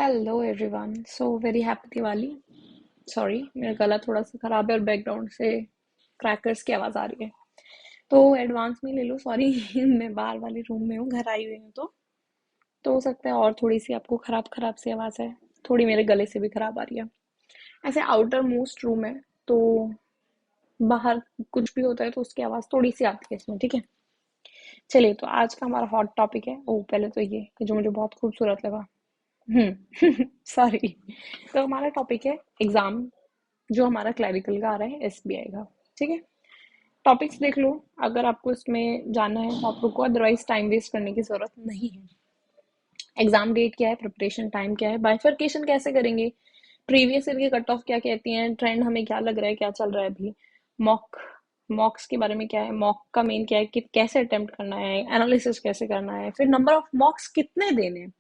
Hello everyone, so very happy Diwali. Sorry, मेरा गला थोड़ा सा खराब है और बैकग्राउंड से क्रैकर्स की आवाज़ आ रही है, तो एडवांस में ले लो। सॉरी मैं बाहर वाले रूम में हूँ, घर आई हुई हूँ, तो हो सकता है और थोड़ी सी आपको खराब खराब सी आवाज़ है। थोड़ी मेरे गले से भी खराब आ रही है। ऐसे आउटर मोस्ट रूम है, तो बाहर कुछ भी होता है तो उसकी आवाज़ थोड़ी सी आती है इसमें, ठीक है। चलिए, तो आज का हमारा हॉट टॉपिक है, ओ पहले तो ये कि जो मुझे बहुत खूबसूरत लगा। सॉरी। तो हमारा टॉपिक है एग्जाम, जो हमारा क्लैरिकल का आ रहा है, एसबीआई का। ठीक है, टॉपिक्स देख लो। अगर आपको इसमें जानना है तो आप रुको, अदरवाइज टाइम वेस्ट करने की जरूरत नहीं है। एग्जाम डेट क्या है, प्रिपरेशन टाइम क्या है, बाइफर्केशन कैसे करेंगे, प्रीवियस ईयर की कट ऑफ क्या कहती हैं, ट्रेंड हमें क्या लग रहा है, क्या चल रहा है अभी, मॉक मॉक्स के बारे में क्या है, मॉक का मेन क्या है कि कैसे अटेम्प्ट करना है, एनालिसिस कैसे करना है, फिर नंबर ऑफ मॉक्स कितने देने हैं।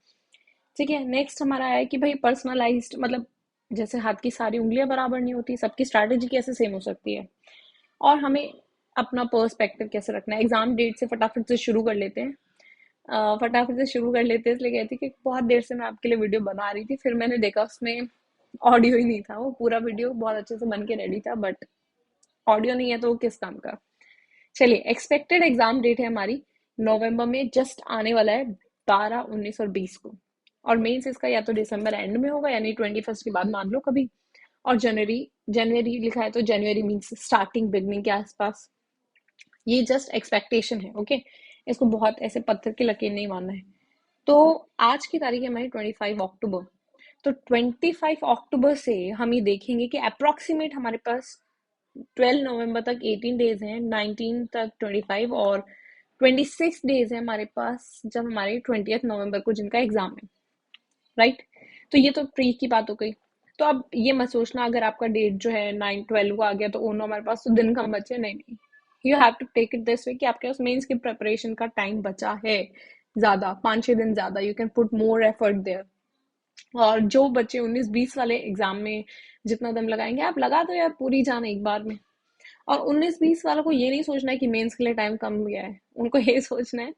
ठीक है, नेक्स्ट हमारा है कि भाई पर्सनलाइज्ड मतलब जैसे हाथ की सारी उंगलियां बराबर नहीं होती, सबकी स्ट्रैटेजी कैसे सेम हो सकती है, और हमें अपना पर्सपेक्टिव कैसे रखना है। एग्जाम डेट से फटाफट से शुरू कर लेते हैं। फटाफट से शुरू कर लेते हैं इसलिए कहती कि बहुत देर से मैं आपके लिए वीडियो बना रही थी, फिर मैंने देखा उसमें ऑडियो ही नहीं था। वो पूरा वीडियो बहुत अच्छे से बन के रेडी था, बट ऑडियो नहीं है तो वो किस काम का। चलिए, एक्सपेक्टेड एग्जाम डेट है हमारी नवंबर में, जस्ट आने वाला है 12, 19 और 20 को। और मेंस इसका या तो दिसंबर एंड में होगा, यानी 21 के बाद मान लो कभी। और जनवरी, जनवरी लिखा है तो जनवरी मीन्स स्टार्टिंग बिगनिंग के आसपास। ये जस्ट एक्सपेक्टेशन है, ओके। इसको बहुत ऐसे पत्थर की लकीर नहीं मानना है। तो आज की तारीख है हमारी 25 अक्टूबर। तो 25 अक्टूबर से हम ये देखेंगे कि अप्रोक्सीमेट हमारे पास 12 नवंबर तक 18 डेज हैं, 19 तक 25, और 26 डेज है हमारे पास जब हमारे 20 नवंबर को जिनका एग्जाम है। राइट, तो ये तो प्री की बात हो गई। तो अब ये मत सोचना अगर आपका डेट जो है 9-12 को आ गया तो ओ नो हमारे पास तो दिन कम बचे, नहीं नहीं। You have to take it this way कि आपके पास मेंस की प्रिपरेशन का टाइम बचा है, ज्यादा 5-6 दिन ज्यादा। You can put more effort there. और जो बच्चे 19-20 वाले एग्जाम में जितना दम लगाएंगे, आप लगा दो यार, पूरी जान एक बार में। और 19-20 वालों को ये नहीं सोचना है कि मेंस के लिए टाइम कम गया है, उनको ये सोचना है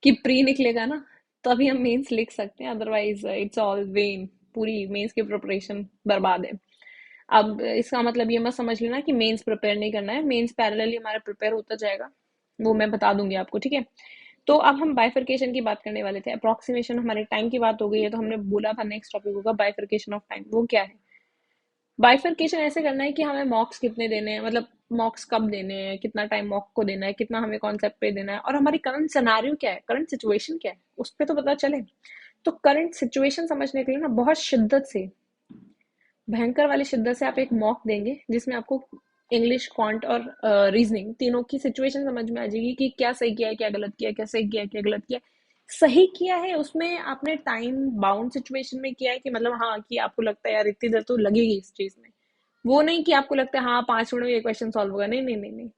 कि प्री निकलेगा ना, तभी हम मेंस लिख सकते हैं, अदरवाइज इट्स ऑल वेन। पूरी मेंस की प्रिपरेशन बर्बाद है। अब इसका मतलब ये मत समझ लेना कि मेंस प्रिपेयर नहीं करना है, मेंस पैरेलली हमारा प्रिपेयर होता जाएगा, वो मैं बता दूंगी आपको, ठीक है। तो अब हम बाइफर्केशन की बात करने वाले थे, अप्रोक्सीमेशन हमारे टाइम की बात हो गई है, तो हमने बोला था नेक्स्ट टॉपिक होगा बाइफर्केशन ऑफ टाइम। वो क्या है? बाइफरकेशन ऐसे करना है कि हमें मॉक्स कितने देने हैं, मतलब मॉक्स कब देने हैं, कितना टाइम मॉक को देना है, कितना हमें कॉन्सेप्ट पे देना है, और हमारी करंट सिनारियो क्या है, करंट सिचुएशन क्या है, उस पर तो पता चले। तो करंट सिचुएशन समझने के लिए ना बहुत शिद्दत से, भयंकर वाली शिद्दत से आप एक मॉक देंगे जिसमें आपको इंग्लिश, क्वांट और रीजनिंग तीनों की सिचुएशन समझ में आ जाएगी कि क्या सही किया है, क्या गलत किया है, क्या सही किया है, क्या गलत किया है। सही किया है उसमें आपने टाइम बाउंड सिचुएशन में किया है कि मतलब हाँ, कि आपको लगता है यार इतनी देर तो लगेगी इस चीज में। वो नहीं कि आपको लगता है हाँ 5 मिनट में ये क्वेश्चन सॉल्व होगा, नहीं नहीं नहीं नहीं।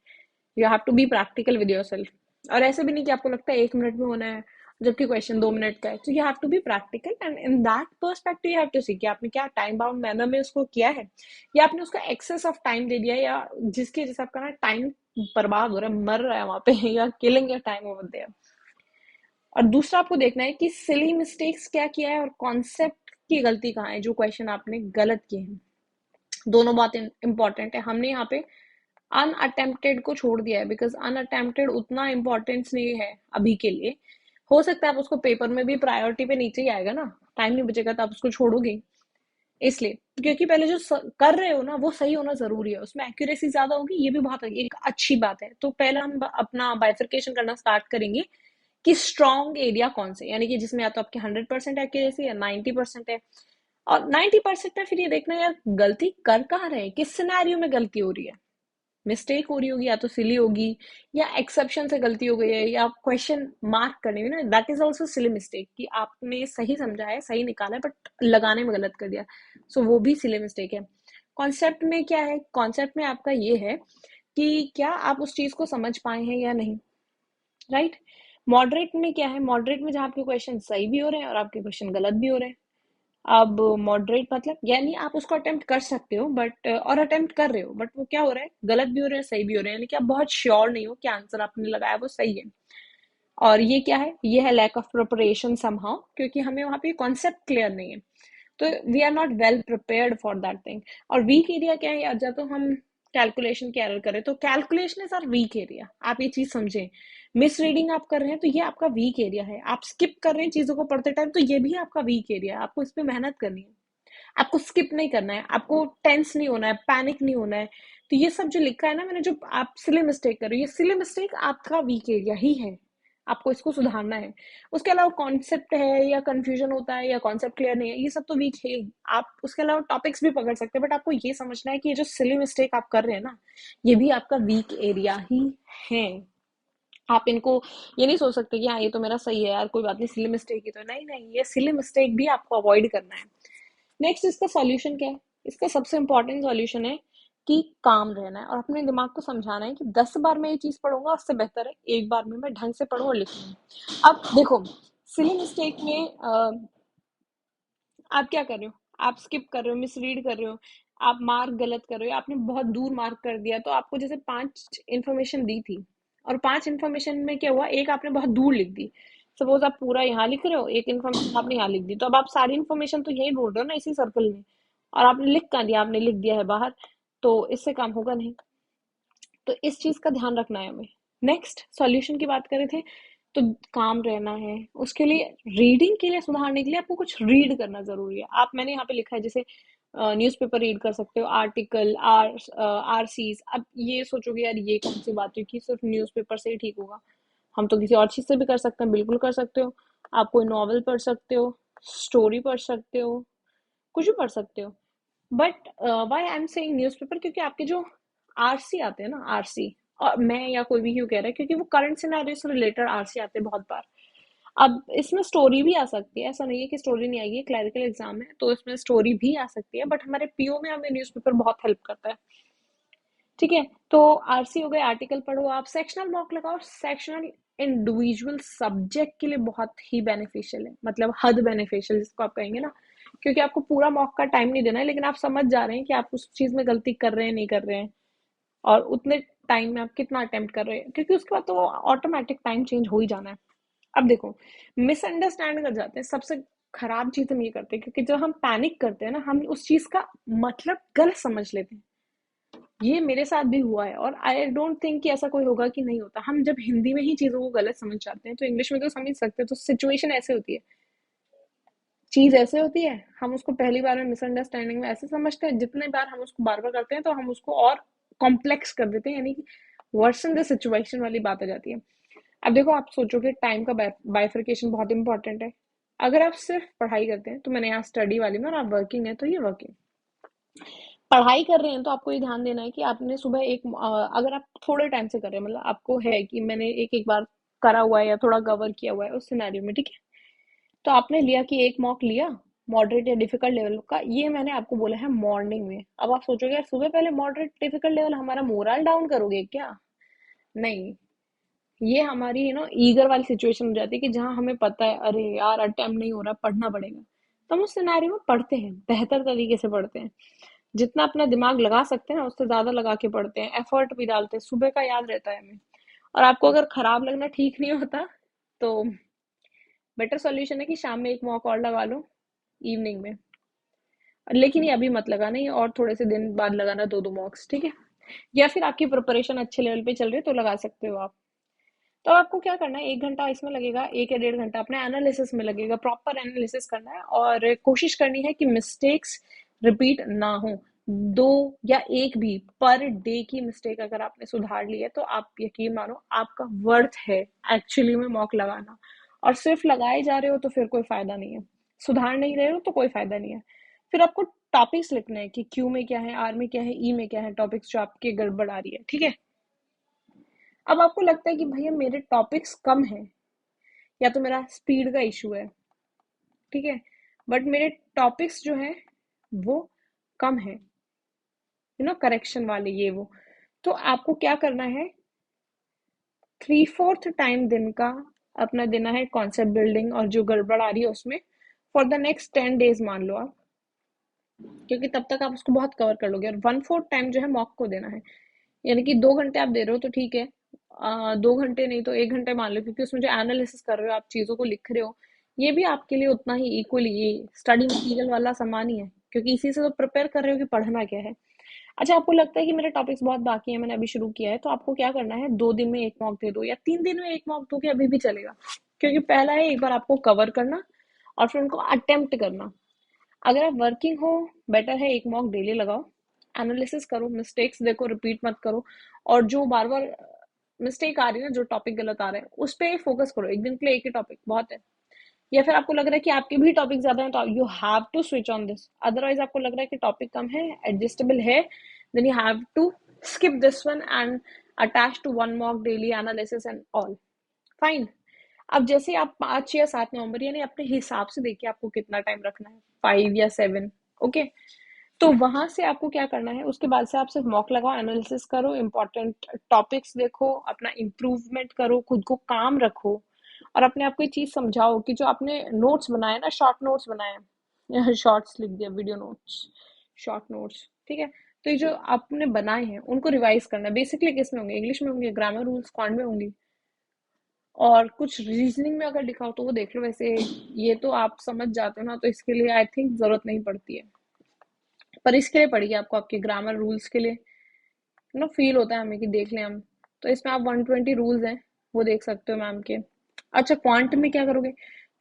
You have to be practical with yourself. और ऐसे भी नहीं कि आपको लगता है 1 मिनट में होना है जबकि क्वेश्चन 2 मिनट का है। तो you have to be practical, and in that perspective you have to see कि आपने क्या टाइम बाउंड मैनर में उसको किया है, या आपने उसका एक्सेस ऑफ टाइम दे दिया है, या जिसकी वजह से आपका ना टाइम बर्बाद हो रहा है, मर रहा है वहां पे या killing your time over there. और दूसरा आपको देखना है कि सिली मिस्टेक्स क्या किया है और कॉन्सेप्ट की गलती कहाँ है, जो क्वेश्चन आपने गलत किए हैं। दोनों बातें इंपॉर्टेंट है। हमने यहाँ पे अनअटेम्प्टेड को छोड़ दिया है, बिकॉज अनअटेम्प्टेड उतना इम्पोर्टेंस नहीं है अभी के लिए। हो सकता है आप उसको पेपर में भी प्रायोरिटी पे नीचे ही आएगा ना, टाइम नहीं बचेगा तो आप उसको छोड़ोगे, इसलिए। क्योंकि पहले जो कर रहे हो ना वो सही होना जरूरी है, उसमें एक्यूरेसी ज्यादा होगी, ये भी बहुत एक अच्छी बात है। तो पहले हम अपना बाइफिकेशन करना स्टार्ट करेंगे कि स्ट्रॉन्ग एरिया कौन से, यानी कि जिसमें या तो आपकी 100% एक्यूरेसी या 90% है। और 90% में फिर ये देखना है यार गलती कर कहाँ रहे हैं, किस सिनेरियो में गलती हो रही है। मिस्टेक हो रही होगी, या तो सिली होगी, या एक्सेप्शन से गलती हो गई है, या क्वेश्चन मार्क करने में ना, that is also silly mistake कि आपने सही समझा है, सही निकाला है, बट लगाने में गलत कर दिया। सो वो भी सिली मिस्टेक है। कॉन्सेप्ट में क्या है, कॉन्सेप्ट में आपका ये है कि क्या आप उस चीज को समझ पाए हैं या नहीं। राइट। मॉडरेट में क्या है, मॉडरेट में जहाँ आपके क्वेश्चन सही भी हो रहे हैं और आपके क्वेश्चन गलत भी हो रहे हैं। अब मॉडरेट मतलब यानी आप उसको अटेम्प्ट कर सकते हो, बट और अटेम्प्ट कर रहे हो, बट वो क्या हो रहा है, गलत भी हो रहा है, सही भी हो रहा है, यानी कि आप बहुत श्योर नहीं हो कि आंसर आपने लगाया वो सही है। और ये क्या है, ये है लैक ऑफ प्रिपरेशन समहाउ, क्योंकि हमें वहां पे कॉन्सेप्ट क्लियर नहीं है। तो we are not well prepared for that thing. और वीक एरिया क्या है, जब तो हम कैलकुलेशन की एरर करें तो calculation is or weak area, आप ये चीज समझें। मिस रीडिंग आप कर रहे हैं तो ये आपका वीक एरिया है। आप स्किप कर रहे हैं चीजों को पढ़ते टाइम तो ये भी आपका वीक एरिया है, आपको इस पे मेहनत करनी है। आपको स्किप नहीं करना है, आपको टेंस नहीं होना है, पैनिक नहीं होना है। तो ये सब जो लिखा है ना मैंने, जो आप सिली मिस्टेक कर रहे हो, ये सिली मिस्टेक आपका वीक एरिया ही है, आपको इसको सुधारना है। उसके अलावा कॉन्सेप्ट है या कंफ्यूजन होता है या कॉन्सेप्ट क्लियर नहीं है, ये सब तो वीक है ही। आप उसके अलावा टॉपिक्स भी पकड़ सकते हैं, बट आपको ये समझना है कि ये जो सिली मिस्टेक आप कर रहे हैं ना, ये भी आपका वीक एरिया ही है। आप इनको ये नहीं सोच सकते कि हाँ ये तो मेरा सही है यार, कोई बात नहीं, सिली मिस्टेक ही तो है। नहीं नहीं, ये सिली मिस्टेक भी आपको अवॉइड करना है। नेक्स्ट, इसका सॉल्यूशन क्या है? इसका सबसे इंपॉर्टेंट सॉल्यूशन है कि काम रहना है और अपने दिमाग को समझाना है कि 10 बार मैं ये चीज पढ़ूंगा उससे बेहतर है एक बार में मैं ढंग से पढ़ूं और लिखूं। अब देखो, सिली मिस्टेक में आप क्या कर रहे हो? आप स्किप कर रहे हो, मिसरीड कर रहे हो, आप मार्क गलत कर रहे हो, आपने बहुत दूर मार्क कर दिया। तो आपको जैसे 5 इंफॉर्मेशन दी थी और 5 इंफॉर्मेशन में क्या हुआ, एक आपने बहुत दूर लिख दी। सपोज आप पूरा यहाँ लिख रहे हो, एक इन्फॉर्मेशन आपने यहाँ लिख दी, तो अब आप सारी इन्फॉर्मेशन तो यही ढूंढ रहे हो ना, इसी सर्कल में। और आपने लिख कहाँ दिया? आपने लिख दिया है बाहर। तो इससे काम होगा नहीं। तो इस चीज का ध्यान रखना है हमें। नेक्स्ट, सॉल्यूशन की बात करें थे, तो काम रहना है उसके लिए। रीडिंग के लिए, सुधारने के लिए आपको कुछ रीड करना जरूरी है। आप, मैंने यहाँ पे लिखा है जैसे न्यूज़पेपर रीड कर सकते हो, आर्टिकल, आरसीज। अब ये सोचोगे यार ये कौन सी बात हुई कि सिर्फ न्यूज़पेपर से ही ठीक होगा, हम तो किसी और चीज से भी कर सकते हैं। बिल्कुल कर सकते हो। आप कोई नॉवल पढ़ सकते हो, स्टोरी पढ़ सकते हो, कुछ भी पढ़ सकते हो। But why I am saying newspaper, क्योंकि आपके जो आरसी आते हैं ना, आरसी, और मैं या कोई भी क्यों कह रहा है, क्योंकि वो करंट सिनेरियो से रिलेटेड आरसी आते हैं बहुत बार। अब इसमें स्टोरी भी आ सकती है, ऐसा नहीं है कि स्टोरी नहीं आएगी, क्लैरिकल एग्जाम है तो इसमें स्टोरी भी आ सकती है, बट हमारे पीओ में हमें न्यूज़पेपर बहुत हेल्प करता है। ठीक है, तो आरसी हो गए, आर्टिकल पढ़ो, आप सेक्शनल मॉक लगाओ। सेक्शनल इंडिविजुअल सब्जेक्ट के लिए बहुत ही बेनिफिशियल है, मतलब हद बेनिफिशियल जिसको आप कहेंगे ना, क्योंकि आपको पूरा मॉक का टाइम नहीं देना है, लेकिन आप समझ जा रहे हैं कि आप उस चीज में गलती कर रहे हैं नहीं कर रहे हैं, और उतने टाइम में आप कितना अटेम्प्ट कर रहे हैं, क्योंकि उसके बाद तो वो ऑटोमेटिक टाइम चेंज हो ही जाना है। अब देखो, मिसअंडरस्टैंड कर जाते हैं, सबसे खराब चीज हम ये करते हैं, क्योंकि जब हम पैनिक करते हैं ना, हम उस चीज का मतलब गलत समझ लेते हैं। ये मेरे साथ भी हुआ है, और आई डोंट थिंक कि ऐसा कोई होगा कि नहीं होता। हम जब हिंदी में ही चीजों को गलत समझ जाते हैं तो इंग्लिश में तो समझ सकते हैं। तो सिचुएशन ऐसे होती है, चीज ऐसे होती है, हम उसको पहली बार में मिसअंडरस्टैंडिंग में ऐसे समझते हैं, जितने बार हम उसको बार बार करते हैं तो हम उसको और कॉम्प्लेक्स कर देते हैं, यानी कि वर्सन द सिचुएशन वाली बात आ जाती है। अब देखो, आप सोचोगे टाइम का बाइफर्केशन बहुत इंपॉर्टेंट है। अगर आप सिर्फ पढ़ाई करते हैं, तो मैंने यहाँ स्टडी वाली में, और आप वर्किंग है तो ये वर्किंग, पढ़ाई कर रहे हैं तो आपको ये ध्यान देना है कि आपने सुबह एक अगर आप थोड़े टाइम से कर रहे हैं, मतलब आपको है कि मैंने एक एक बार करा हुआ है या थोड़ा कवर किया हुआ है उस सिनेरियो में, ठीक है, तो आपने लिया कि एक मॉक लिया मॉडरेट या डिफिकल्ट लेवल का, ये मैंने आपको बोला है मॉर्निंग में। अब आप सोचोगे यार सुबह पहले मॉडरेट डिफिकल्ट लेवल, हमारा मोरल डाउन करोगे क्या? नहीं, ये हमारी ईगर वाली सिचुएशन हो जाती है कि जहां हमें पता है अरे यार अटेम्प्ट नहीं हो रहा, पढ़ना पड़ेगा, तो हम उस सिनेरियो में पढ़ते हैं, बेहतर तरीके से पढ़ते हैं, जितना अपना दिमाग लगा सकते हैं ना उससे ज्यादा लगा के पढ़ते हैं, एफर्ट भी डालते हैं, सुबह का याद रहता है हमें। और आपको अगर खराब लगना ठीक नहीं होता, तो बेटर सॉल्यूशन है कि शाम में एक मॉक और लगा लो, इवनिंग में। लेकिन ये अभी मत लगाना, ये और थोड़े से दिन बाद लगाना, दो दो मॉक्स, ठीक है। या फिर आपकी प्रिपरेशन अच्छे लेवल पे चल रही है तो लगा सकते हो आप। तो आपको क्या करना है, 1 घंटा इसमें लगेगा, 1 या 1.5 घंटा अपने एनालिसिस में लगेगा, प्रॉपर एनालिसिस करना है और कोशिश करनी है कि मिस्टेक्स रिपीट ना हो। 2 या 1 भी पर डे की मिस्टेक अगर आपने सुधार ली है तो आप यकीन मानो आपका वर्थ है एक्चुअली में मॉक लगाना। और सिर्फ लगाए जा रहे हो तो फिर कोई फायदा नहीं है, सुधार नहीं रहे हो तो कोई फायदा नहीं है। फिर आपको टॉपिक्स लिखने हैं कि क्यू में क्या है, आर में क्या है, ई में क्या है, टॉपिक्स जो आपके गड़बड़ आ रही है, ठीक है। अब आपको लगता है कि भैया मेरे टॉपिक्स कम हैं, या तो मेरा स्पीड का इशू है, ठीक है, बट मेरे टॉपिक्स जो है वो कम है, करेक्शन वाले ये वो। तो आपको क्या करना है, 3/4 टाइम दिन का अपना देना है कॉन्सेप्ट बिल्डिंग, और जो गड़बड़ आ रही है उसमें फॉर द नेक्स्ट 10 डेज मान लो आप, क्योंकि तब तक आप उसको बहुत कवर कर लोगे। और 1/4 टाइम जो है मॉक को देना है, यानी कि 2 घंटे आप दे रहे हो तो ठीक है, 2 घंटे नहीं तो 1 घंटे मान लो, क्योंकि उसमें जो एनालिसिस कर रहे हो आप, चीजों को लिख रहे हो, ये भी आपके लिए उतना ही इक्वली ये स्टडी मटेरियल वाला सामान ही है, क्योंकि इसी से तो प्रिपेयर कर रहे हो कि पढ़ना क्या है। अच्छा, आपको लगता है कि मेरे टॉपिक्स बहुत बाकी हैं, मैंने अभी शुरू किया है, तो आपको क्या करना है, 2 दिन में एक मॉक दे दो या 3 दिन में एक मॉक दो, कि अभी भी चलेगा। क्योंकि पहला है एक बार आपको कवर करना और फिर उनको अटेम्प्ट करना। अगर आप वर्किंग हो, बेटर है एक मॉक डेली लगाओ, एनालिसिस करो, मिस्टेक्स देखो, रिपीट मत करो। और जो बार बार मिस्टेक आ रही है ना, जो टॉपिक गलत आ रहे हैं, उस पर फोकस करो, एक दिन के लिए एक ही टॉपिक बहुत है। या फिर आपको लग रहा है कि आपके भी टॉपिक ज्यादा हैं, तो you have to switch on this. Otherwise आपको लग रहा है कि टॉपिक कम है, एडजस्टेबल है, then you have to skip this one and attach to one mock daily analysis and all fine। अब जैसे आप 5 या 7 नवंबर, यानी अपने हिसाब से देखिए आपको कितना टाइम रखना है, 5 या 7। ओके, तो वहां से आपको क्या करना है, उसके बाद से आप सिर्फ मॉक लगाओ, एनालिसिस करो, इंपॉर्टेंट टॉपिक्स देखो, अपना इम्प्रूवमेंट करो, खुद को काम रखो। और अपने आप को ये चीज समझाओ कि जो आपने नोट्स बनाए ना, शॉर्ट नोट्स बनाए, शॉर्ट्स लिख दिया, वीडियो नोट्स, शॉर्ट नोट्स, ठीक है। तो ये जो आपने बनाए हैं उनको रिवाइज करना है। बेसिकली किस में होंगे, इंग्लिश में होंगे, ग्रामर रूल्स क्वांट में होंगी, और कुछ रीजनिंग में अगर लिखा हो तो वो देख लो। वैसे ये तो आप समझ जाते हो ना, तो इसके लिए आई थिंक जरूरत नहीं पड़ती है, पर इसके लिए पड़ेगी आपको, आपके ग्रामर रूल्स के लिए ना, फील होता है हमें कि देख लें हम। तो इसमें आप 120 रूल्स हैं, वो देख सकते हो मैम के। अच्छा, क्वांट में क्या करोगे,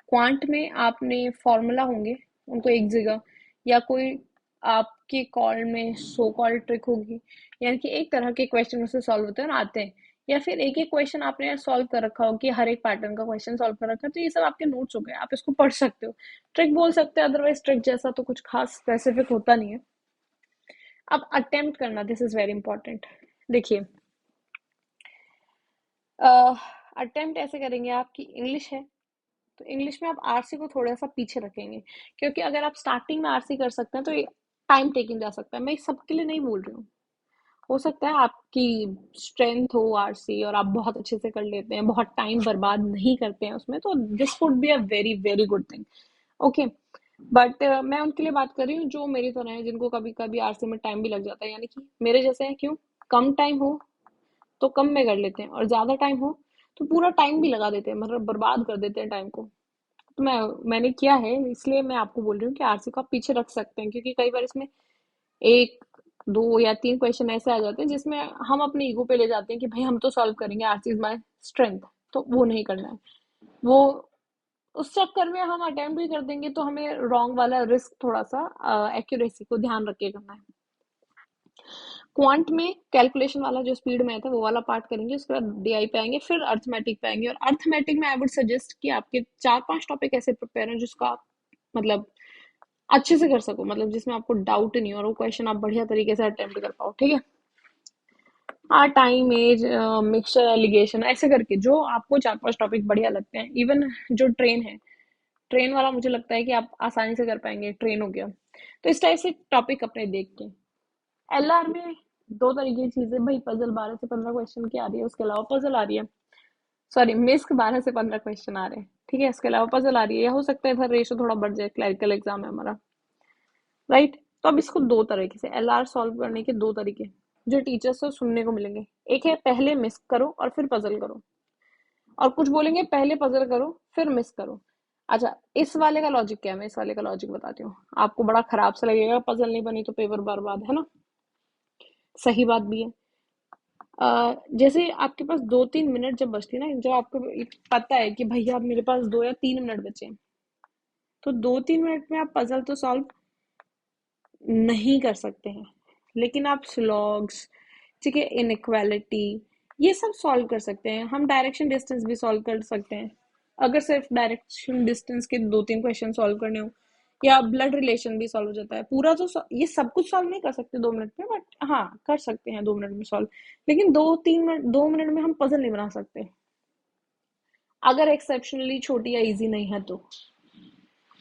क्वांट में आपने फॉर्मूला होंगे, उनको एक जगह, या कोई आपके कॉल में सो कॉल ट्रिक होगी, यानी कि एक तरह के क्वेश्चन उससे सॉल्व होते हैं और आते हैं, या फिर एक एक क्वेश्चन आपने सॉल्व कर रखा हो कि हर एक पैटर्न का क्वेश्चन सॉल्व कर रखा है, तो ये सब आपके नोट्स हो गए, आप इसको पढ़ सकते हो। ट्रिक बोल सकते हैं, अदरवाइज ट्रिक जैसा तो कुछ खास स्पेसिफिक होता नहीं है। अब अटेम्प्ट करना, दिस इज वेरी इंपॉर्टेंट। देखिए, अटेम्प्ट ऐसे करेंगे आप कि इंग्लिश है, तो इंग्लिश में आप आरसी को थोड़ा सा पीछे रखेंगे, क्योंकि अगर आप स्टार्टिंग में आरसी कर सकते हैं तो ये टाइम टेकिंग जा सकता है। मैं सबके लिए नहीं बोल रही हूँ, हो सकता है आपकी स्ट्रेंथ हो आरसी और आप बहुत अच्छे से कर लेते हैं, बहुत टाइम बर्बाद नहीं करते हैं उसमें, तो this would be a very very good thing. Okay, but मैं उनके लिए बात कर रही हूँ जो मेरी तरह है, जिनको कभी कभी आरसी में टाइम भी लग जाता है, यानी कि मेरे जैसे हैं। क्यों, कम टाइम हो तो कम में कर लेते हैं, और ज्यादा टाइम हो तो पूरा टाइम भी लगा देते हैं, मतलब बर्बाद कर देते हैं टाइम को। तो मैंने किया है, इसलिए मैं आपको बोल रही हूँ कि आरसी को आप पीछे रख सकते हैं, क्योंकि कई बार इसमें 1 2 या 3 क्वेश्चन ऐसे आ जाते हैं जिसमें हम अपने ईगो पे ले जाते हैं कि भाई हम तो सॉल्व करेंगे, आरसी इज माय स्ट्रेंथ। तो वो नहीं करना है, वो उस चक्कर में हम अटेम्प्ट भी कर देंगे तो हमें रॉन्ग वाला रिस्क, थोड़ा सा एक्यूरेसी को ध्यान रख के करना है। क्वांट में कैलकुलेशन वाला जो स्पीड में आता है वो वाला पार्ट करेंगे, उसके बाद डीआई पे आएंगे, फिर अर्थमेटिक पे आएंगे। और अर्थमेटिक में आई वुड सजेस्ट कि आपके 4 5 टॉपिक ऐसे प्रिपेयर हैं जिसका आप मतलब अच्छे से कर सको, मतलब जिसमें आपको डाउट नहीं हो, और वो क्वेश्चन आप बढ़िया तरीके से अटेम्प्ट कर पाओ, ठीक है। हाँ, टाइम, एज, मिक्सचर, एलिगेशन, ऐसे करके जो आपको 4 5 टॉपिक बढ़िया लगते हैं। इवन जो ट्रेन है, ट्रेन वाला मुझे लगता है कि आप आसानी से कर पाएंगे, ट्रेन हो गया। तो इस टाइप से टॉपिक अपने देख के, एलआर में 2 तरीके की चीजें भाई, पजल 12 से 15 क्वेश्चन की आ रही है, उसके अलावा पजल आ रही है, सॉरी मिस्क 12 से 15 क्वेश्चन आ रहे हैं, ठीक है, इसके अलावा पजल आ रही है, या हो सकता है इधर रेशो थोड़ा बढ़ जाए, क्लरिकल एग्जाम है हमारा, राइट। तो अब इसको 2 तरीके से एलआर सॉल्व करने के 2 तरीके जो टीचर से सुनने को मिलेंगे। एक है पहले मिस्क करो और फिर पजल करो, और कुछ बोलेंगे पहले पजल करो फिर मिस करो। अच्छा, इस वाले का लॉजिक क्या है, मैं इस वाले का लॉजिक बताती हूँ, आपको बड़ा खराब सा लगेगा, पजल नहीं बनी तो पेपर बर्बाद, है ना, सही बात भी है। जैसे आपके पास 2 3 मिनट जब बचती है ना, जब आपको पता है कि भैया अब मेरे पास 2 या 3 मिनट बचे हैं, तो 2 3 मिनट में आप पजल तो सॉल्व नहीं कर सकते हैं, लेकिन आप स्लॉग्स, ठीक है, इनइक्वालिटी, ये सब सॉल्व कर सकते हैं। हम डायरेक्शन डिस्टेंस भी सॉल्व कर सकते हैं, अगर सिर्फ डायरेक्शन डिस्टेंस के 2 3 क्वेश्चन सॉल्व करने हो, या ब्लड रिलेशन भी सॉल्व हो जाता है पूरा। तो ये सब कुछ सॉल्व नहीं कर सकते 2 मिनट में, बट हाँ कर सकते हैं 2 मिनट में सॉल्व। लेकिन 2 3 मिनट, 2 मिनट में हम पजल नहीं बना सकते, अगर एक्सेप्शनली छोटी या इजी नहीं है तो।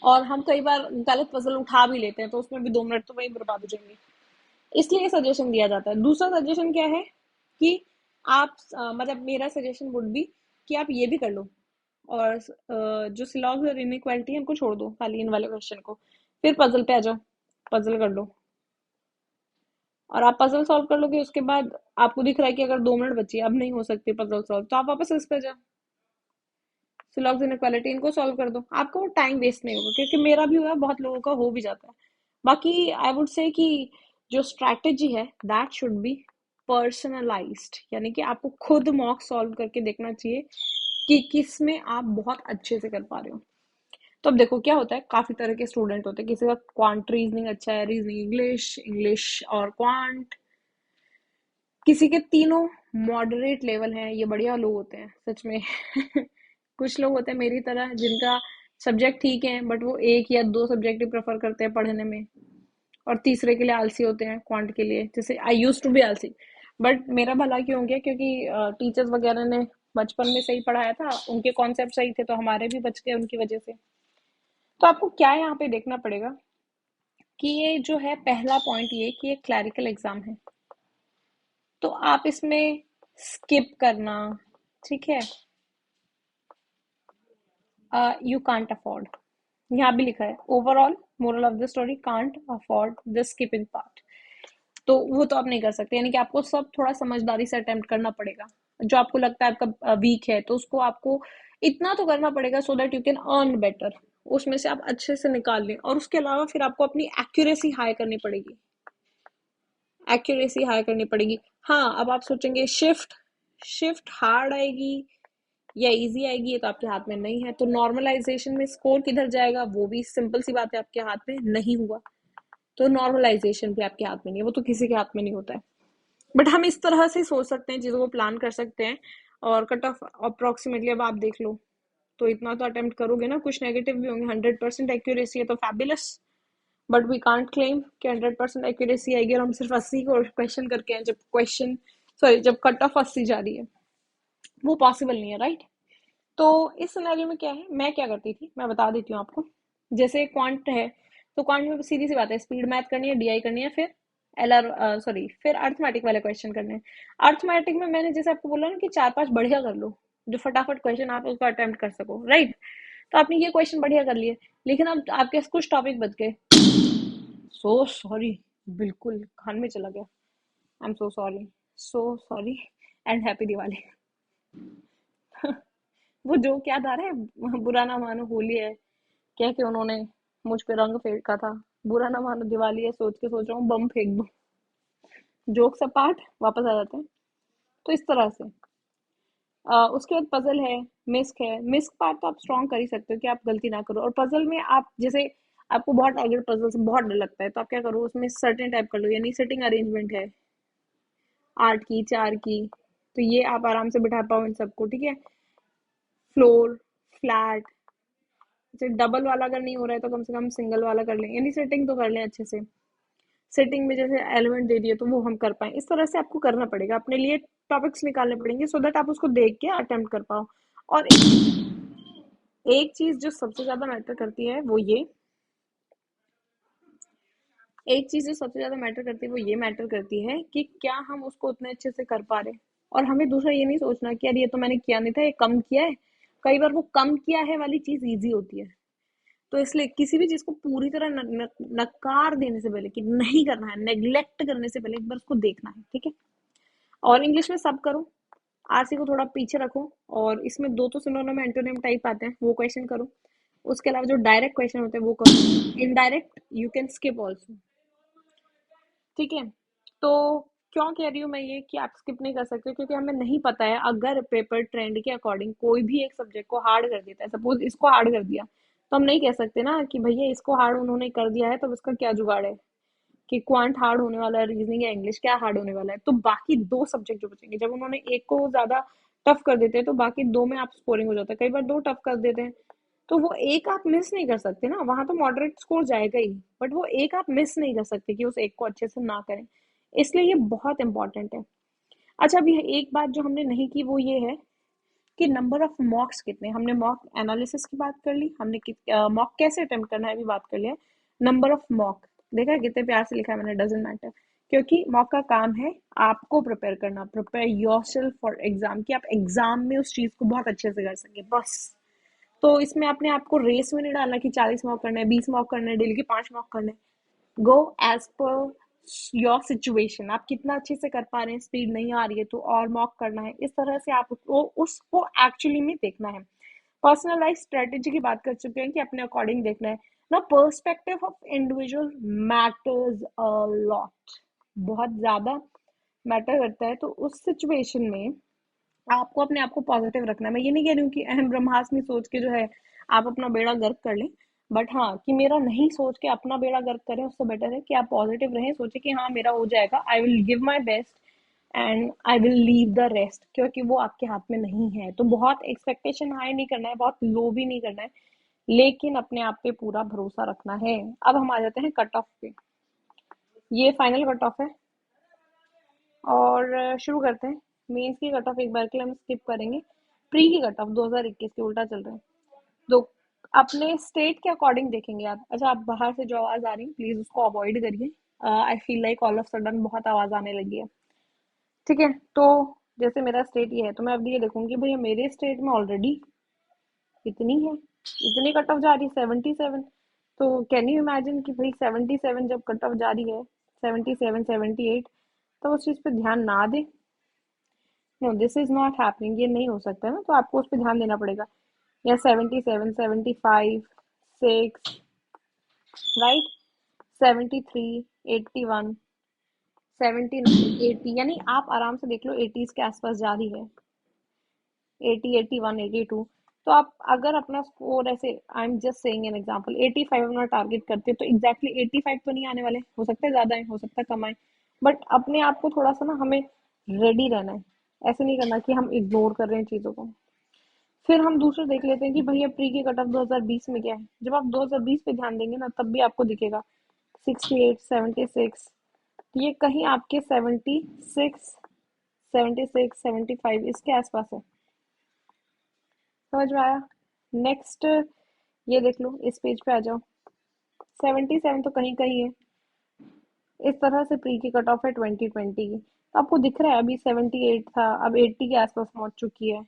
और हम कई बार गलत पजल उठा भी लेते हैं, तो उसमें भी 2 मिनट तो वही बर्बाद हो जाएंगे। इसलिए सजेशन दिया जाता है। दूसरा सजेशन क्या है कि आप मतलब मेरा सजेशन वुड बी कि आप ये भी कर लो, और जो सिलॉग्स और इनइक्वालिटी है उनको छोड़ दो, खाली इन वाले क्वेश्चन को, फिर पजल पे आ जाओ, पजल कर लो। और आप पजल सॉल्व कर लोगे, उसके बाद आपको दिख रहा है कि अगर 2 मिनट बची है, अब नहीं हो सकती पजल सॉल्व, तो आप वापस इस पे जाओ, सिलॉग्स इनइक्वालिटी, इनको सॉल्व कर दो, आपका वो टाइम वेस्ट नहीं होगा, क्योंकि मेरा भी हुआ है, बहुत लोगों का हो भी जाता है। बाकी आई वुड से कि जो स्ट्रैटेजी है दैट शुड बी पर्सनलाइज्ड, यानी कि आपको खुद मॉक सॉल्व करके देखना चाहिए कि किस में आप बहुत अच्छे से कर पा रहे हो। तो अब देखो क्या होता है, काफी तरह के स्टूडेंट होते हैं, किसी का क्वांट रीजनिंग अच्छा है, रीजनिंग इंग्लिश, इंग्लिश और क्वांट, किसी के तीनों मॉडरेट लेवल हैं, ये बढ़िया लोग होते हैं सच में। कुछ लोग होते हैं मेरी तरह जिनका सब्जेक्ट ठीक है बट वो एक या दो सब्जेक्ट ही प्रेफर करते हैं पढ़ने में, और तीसरे के लिए आलसी होते हैं, क्वांट के लिए, जैसे आई यूज टू बी आलसी। बट मेरा भला क्यों हो गया, क्योंकि टीचर्स वगैरह ने बचपन में सही पढ़ाया था, उनके कॉन्सेप्ट सही थे, तो हमारे भी बच गए उनकी वजह से। तो आपको क्या यहाँ पे देखना पड़ेगा कि ये जो है पहला पॉइंट, ये कि ये क्लैरिकल एग्जाम है, तो आप इसमें स्किप करना, ठीक है, यू कांट अफोर्ड। यहाँ भी लिखा है overall moral of the story, can't afford the skipping part. तो वो तो आप नहीं कर सकते, यानी कि आपको सब थोड़ा समझदारी से अटेम्प्ट करना पड़ेगा। जो आपको लगता है आपका वीक है, तो उसको आपको इतना तो करना पड़ेगा so that you can earn better, उसमें से आप अच्छे से निकाल लें। और उसके अलावा फिर आपको अपनी एक्यूरेसी हाई करनी पड़ेगी, एक्यूरेसी हाई करनी पड़ेगी। हाँ, अब आप सोचेंगे शिफ्ट, शिफ्ट हार्ड आएगी या इजी आएगी, ये तो आपके हाथ में नहीं है। तो नॉर्मलाइजेशन में स्कोर किधर जाएगा, वो भी सिंपल सी बात है, आपके हाथ में नहीं हुआ, तो नॉर्मलाइजेशन भी आपके हाथ में नहीं है, वो तो किसी के हाथ में नहीं होता है। बट हम इस तरह से सोच सकते हैं, चीज़ों को प्लान कर सकते हैं। और कट ऑफ अप्रोक्सीमेटली अब आप देख लो, तो इतना तो अटेम्प्ट करोगे ना, कुछ नेगेटिव भी होंगे। 100% एक्यूरेसी है तो fabulous, but we can't claim कि 100% एक्यूरेसी आएगी और हम सिर्फ 80 क्वेश्चन करके हैं, जब क्वेश्चन, सॉरी, जब कट ऑफ 80 जा रही है, वो पॉसिबल नहीं है, राइट। तो इस सिनेरियो में क्या है, मैं क्या करती थी मैं बता देती हूँ आपको। जैसे क्वांट है, तो क्वांट में सीधी सी बात है, स्पीड मैथ करनी है, डीआई करनी है, फिर एल आर, सॉरी, फिर अर्थमेटिक वाले क्वेश्चन करने हैं। अर्थमेटिक में मैंने जैसे आपको बोला ना कि चार पांच बढ़िया कर लो, जो फटाफट क्वेश्चन आप उसको अटेम्प्ट कर सको, राइट। तो आपने ये क्वेश्चन बढ़िया कर लिए, लेकिन अब आपके कुछ टॉपिक बच गए। सो सॉरी, बिल्कुल कान में चला गया, I am so sorry, so sorry, and happy Diwali. वो जो क्या था रे, बुरा ना मानो होली है, क्या कि उन्होंने मुझ पे रंग फेंका था, बुरा ना मानो दिवाली है, सोच के सोच रहा हूँ बम फेंक दूं। जोक्स अपार्ट, वापस आ जाते हैं। तो इस तरह से उसके बाद पजल है, मिस्क है। मिस्क पार्ट तो आप स्ट्रॉन्ग कर ही सकते हो कि आप गलती ना करो, और पजल में आप जैसे आपको बहुत, अगर पजल से बहुत डर लगता है तो आप क्या करो, उसमें सर्टेन टाइप कर लो, यानी सिटिंग अरेंजमेंट है 8 की 4 की, तो ये आप आराम से बिठा पाओ इन सबको, ठीक है। फ्लोर, फ्लैट, जैसे डबल वाला अगर नहीं हो रहा है तो कम से कम सिंगल वाला कर लें, यानी सेटिंग तो कर लें अच्छे से। सेटिंग में जैसे एलिमेंट दे दिए तो वो हम कर पाए, इस तरह से आपको करना पड़ेगा, अपने लिए टॉपिक्स निकालने पड़ेंगे सो दैट आप उसको देख के अटेम्प्ट कर पाओ। और एक चीज जो सबसे ज्यादा मैटर करती है वो ये, एक चीज जो सबसे ज्यादा मैटर करती है वो ये मैटर करती है कि क्या हम उसको उतने अच्छे से कर पा रहे हैं। और हमें दूसरा ये नहीं सोचना कि यार ये तो मैंने किया नहीं था, ये कम किया है। कई बार वो कम किया है वाली चीज इजी होती है। तो इसलिए किसी भी चीज को पूरी तरह नकार देने से पहले, कि नहीं करना है, नेग्लेक्ट करने से पहले एक बार उसको देखना है, ठीक है। और इंग्लिश में सब करो, आरसी को थोड़ा पीछे रखो, और इसमें दो तो सिनोनिम एंटोनिम टाइप आते हैं, वो क्वेश्चन करो। उसके अलावा जो डायरेक्ट क्वेश्चन होते हैं वो करो, indirect you can skip also, ठीक है। तो क्यों कह रही हूँ मैं ये कि आप स्किप नहीं कर सकते, क्योंकि हमें नहीं पता है, अगर पेपर ट्रेंड के अकॉर्डिंग कोई भी एक सब्जेक्ट को हार्ड कर देता है, सपोज इसको हार्ड कर दिया, तो हम नहीं कह सकते ना कि भैया इसको हार्ड उन्होंने कर दिया है तो उसका क्या जुगाड़ है, कि क्वांट हार्ड होने वाला है, रीजनिंग या इंग्लिश क्या हार्ड होने वाला है। तो बाकी दो सब्जेक्ट जो बचेंगे, जब उन्होंने एक को ज्यादा टफ कर देते हैं तो बाकी दो में आप स्कोरिंग हो जाता है, कई बार दो टफ कर देते हैं, तो वो एक आप मिस नहीं कर सकते ना, वहां तो मॉडरेट स्कोर जाएगा ही, बट वो एक आप मिस नहीं कर सकते कि उस एक को अच्छे से ना करें। इसलिए ये बहुत इंपॉर्टेंट है। अच्छा, अभी एक बात जो हमने नहीं की वो ये है कि नंबर ऑफ मॉक्स कितने, हमने मॉक एनालिसिस की बात कर ली, हमने मॉक कैसे अटेम्प्ट करना है भी बात कर लिया। नंबर ऑफ मॉक देखा है कितने प्यार से लिखा है मैंने, डजेंट मैटर, क्योंकि मॉक का काम है आपको प्रिपेयर करना, प्रिपेयर योरसेल्फ फॉर एग्जाम, कि आप एग्जाम में उस चीज को बहुत अच्छे से कर सके, बस। तो इसमें अपने आप को रेस में नहीं डालना कि 40 मॉक करना है, 20 मॉक करना है, डेली के 5 मॉक करना है। Go as per your situation, आप कितना अच्छे से कर पा रहे हैं, स्पीड नहीं आ रही है तो और मॉक करना है, इस तरह से आप उसको एक्चुअली में देखना है। पर्सनलाइज स्ट्रेटेजी की बात कर चुके हैं कि अपने अकॉर्डिंग देखना है ना। Perspective of individual matters a lot, बहुत ज्यादा मैटर करता है। तो उस सिचुएशन में आपको अपने आप को पॉजिटिव रखना है। मैं ये नहीं कह रही हूँ कि अहम ब्रह्मास्मि सोच के जो है आप अपना बेड़ा गर्क कर लें, बट हाँ कि मेरा नहीं सोच के अपना बेड़ा गर्क करें, उससे बेटर है कि आप पॉजिटिव रहें, सोचे कि हाँ मेरा हो जाएगा, I will give my best and I will leave the rest, क्योंकि वो आपके हाथ में नहीं है। तो बहुत एक्सपेक्टेशन हाई नहीं करना है, बहुत लो भी नहीं करना है, लेकिन अपने आप पे पूरा भरोसा रखना है। अब हम आ जाते हैं कट ऑफ पे। ये फाइनल कट ऑफ है और शुरू करते हैं। मेंस की कट ऑफ एक बार के लिए हम स्किप करेंगे। प्री की कट ऑफ 2021 के उल्टा चल रहे हैं। तो अपने स्टेट के अकॉर्डिंग देखेंगे आप। अच्छा, आप बाहर से जो आवाज आ रही है प्लीज उसको अवॉइड करिए। I feel like all of sudden बहुत आवाज आने लगी है। ठीक है, तो जैसे मेरा स्टेट ये है, तो मैं अब ये देखूंगी भैया मेरे स्टेट में ऑलरेडी इतनी है, इतनी कट ऑफ जा रही है 77। तो कैन यू इमेजिन कि भाई 77 जब कट ऑफ जा रही है, 77 78, तो उस चीज पे ध्यान ना दे। No, this is not happening, ये नहीं हो सकता है ना, तो आपको उस पर ध्यान देना पड़ेगा। या 77 75 6, राइट, 73 81 79 80, यानी आप आराम से देख लो 80s के आसपास जा रही है। 80 81 82। तो आप अगर अपना स्कोर ऐसे, I am just saying an example, 85 अपना टारगेट करते हो, तो एग्जैक्टली 85 तो नहीं आने वाले, हो सकता है ज्यादा है, हो सकता है कम आए, बट अपने आप को थोड़ा सा ना हमें रेडी रहना है। ऐसे नहीं करना कि हम इग्नोर कर रहे हैं चीजों को। फिर हम दूसरा देख लेते हैं कि भैया प्री की कट ऑफ 2020 में क्या है। जब आप 2020 पे ध्यान देंगे ना, तब भी आपको दिखेगा 68 76। ये कहीं आपके 76 76 75 इसके आसपास है। समझ में आया? नेक्स्ट ये देख लो, इस पेज पे आ जाओ। 77 तो कहीं कहीं है। इस तरह से प्री की कट ऑफ है 2020 की, तो आपको दिख रहा है अभी 78 था, अब 80 के आसपास पहुंच चुकी है।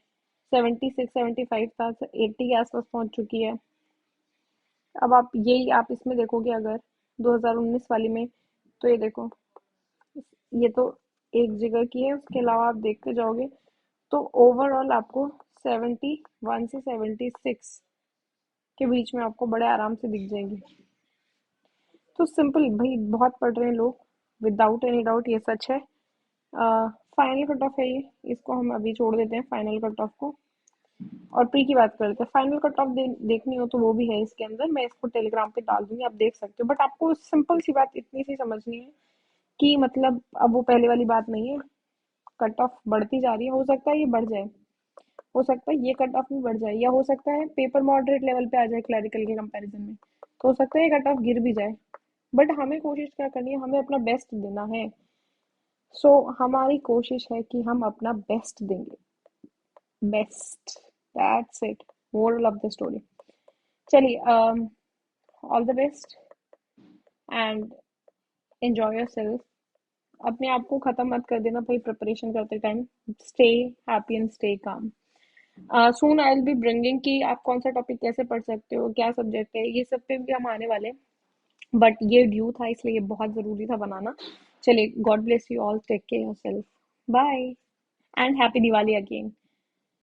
76 75 था, 80 के आसपास पहुंच चुकी है। अब आप यही आप इसमें देखोगे अगर 2019 वाली में, तो ये देखो, ये तो एक जगह की है, उसके अलावा आप देखते जाओगे तो ओवरऑल आपको 71 से 76 के बीच में आपको बड़े आराम से दिख जाएंगे। तो सिंपल भाई, बहुत पढ़ रहे हैं लोग, विदाउट एनी डाउट ये सच है। फाइनल कट ऑफ है ये, इसको हम अभी छोड़ देते हैं फाइनल कट ऑफ को, और प्री की बात करते हैं। फाइनल कट ऑफ देखनी हो तो वो भी है इसके अंदर, मैं इसको टेलीग्राम पे डाल दूंगी, आप देख सकते हो। बट आपको सिंपल सी बात इतनी सी समझनी है कि मतलब अब वो पहले वाली बात नहीं है। कट ऑफ बढ़ती जा रही है, हो सकता है ये बढ़ जाए, हो सकता है ये कट ऑफ भी बढ़ जाए, या हो सकता है पेपर मॉडरेट लेवल पे आ जाए क्लरिकल के कंपैरिजन में, तो हो सकता है ये कट ऑफ गिर भी जाए। बट हमें कोशिश क्या करनी है, हमें अपना बेस्ट देना है। हमारी कोशिश है कि हम अपना बेस्ट देंगे। Best, that's it, moral of the story. चलिए, all the best and enjoy yourself. अपने आप को खत्म मत कर देना भाई प्रिपरेशन करते time. Stay happy and stay calm. Soon I will be bringing कि आप कौन सा टॉपिक कैसे पढ़ सकते हो, क्या सब्जेक्ट है, ये सब पे भी हम आने वाले हैं। बट ये ड्यू था इसलिए ये बहुत ज़रूरी था बनाना। चलिए, God bless you all, take care yourself, bye and happy Diwali again.